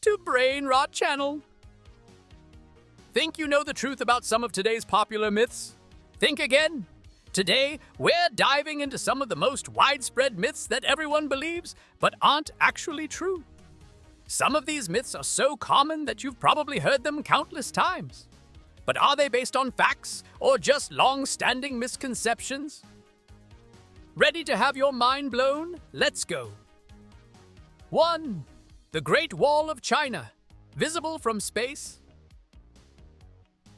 to Brain Rot Channel. Think you know the truth about some of today's popular myths? Think again. Today, we're diving into some of the most widespread myths that everyone believes, but aren't actually true. Some of these myths are so common that you've probably heard them countless times. But are they based on facts or just long-standing misconceptions? Ready to have your mind blown? Let's go. 1. The Great Wall of China, visible from space.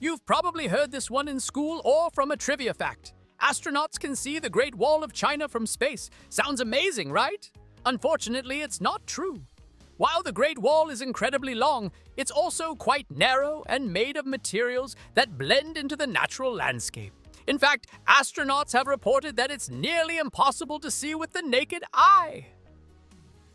You've probably heard this one in school or from a trivia fact. Astronauts can see the Great Wall of China from space. Sounds amazing, right? Unfortunately, it's not true. While the Great Wall is incredibly long, it's also quite narrow and made of materials that blend into the natural landscape. In fact, astronauts have reported that it's nearly impossible to see with the naked eye.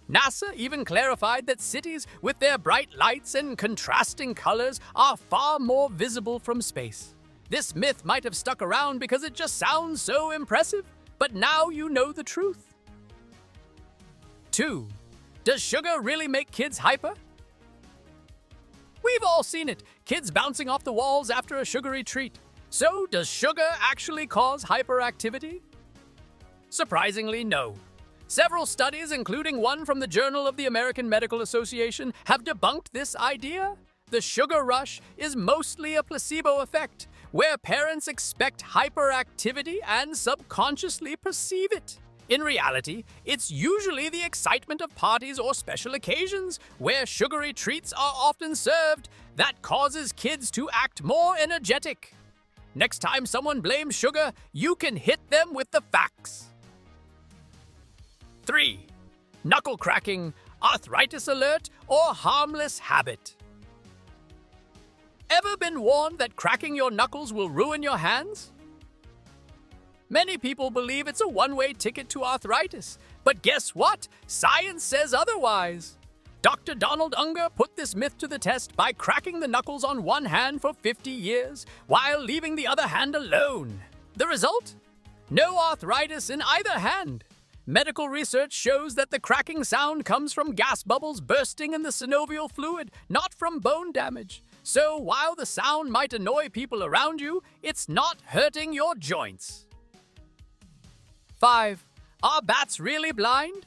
NASA even clarified that cities with their bright lights and contrasting colors are far more visible from space. This myth might have stuck around because it just sounds so impressive, but now you know the truth. 2. Does sugar really make kids hyper? We've all seen it, kids bouncing off the walls after a sugary treat. So, does sugar actually cause hyperactivity? Surprisingly, no. Several studies, including one from the Journal of the American Medical Association, have debunked this idea. The sugar rush is mostly a placebo effect, where parents expect hyperactivity and subconsciously perceive it. In reality, it's usually the excitement of parties or special occasions, where sugary treats are often served, that causes kids to act more energetic. Next time someone blames sugar, you can hit them with the facts. 3. Knuckle cracking, arthritis alert, or harmless habit. Ever been warned that cracking your knuckles will ruin your hands? Many people believe it's a one-way ticket to arthritis, but guess what? Science says otherwise. Dr. Donald Unger put this myth to the test by cracking the knuckles on one hand for 50 years, while leaving the other hand alone. The result? No arthritis in either hand. Medical research shows that the cracking sound comes from gas bubbles bursting in the synovial fluid, not from bone damage. So while the sound might annoy people around you, it's not hurting your joints. 5. Are bats really blind?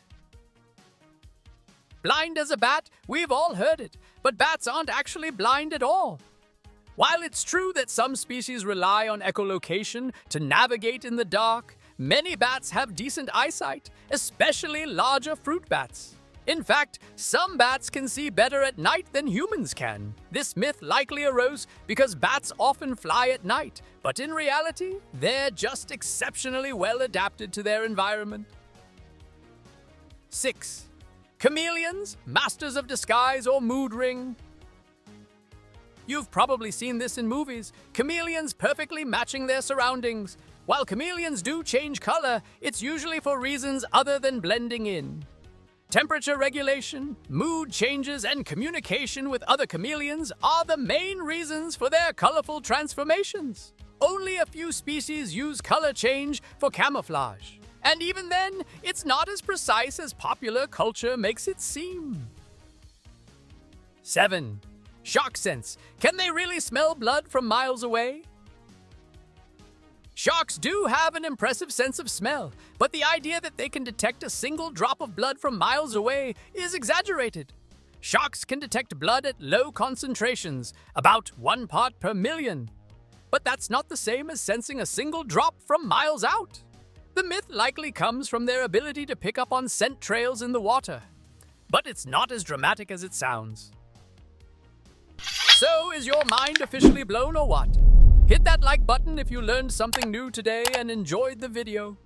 Blind as a bat, we've all heard it, but bats aren't actually blind at all. While it's true that some species rely on echolocation to navigate in the dark, many bats have decent eyesight, especially larger fruit bats. In fact, some bats can see better at night than humans can. This myth likely arose because bats often fly at night, but in reality, they're just exceptionally well adapted to their environment. 6. Chameleons, masters of disguise or mood ring. You've probably seen this in movies, chameleons perfectly matching their surroundings. While chameleons do change color, it's usually for reasons other than blending in. Temperature regulation, mood changes, and communication with other chameleons are the main reasons for their colorful transformations. Only a few species use color change for camouflage. And even then, it's not as precise as popular culture makes it seem. 7. Shark sense. Can they really smell blood from miles away? Sharks do have an impressive sense of smell, but the idea that they can detect a single drop of blood from miles away is exaggerated. Sharks can detect blood at low concentrations, about 1 part per million. But that's not the same as sensing a single drop from miles out. The myth likely comes from their ability to pick up on scent trails in the water. But it's not as dramatic as it sounds. So, is your mind officially blown or what? Hit that like button if you learned something new today and enjoyed the video.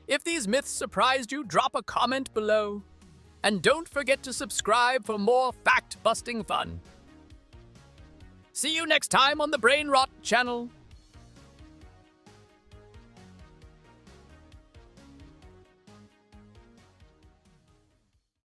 If these myths surprised you, drop a comment below. And don't forget to subscribe for more fact-busting fun. See you next time on the Brain Rot Channel.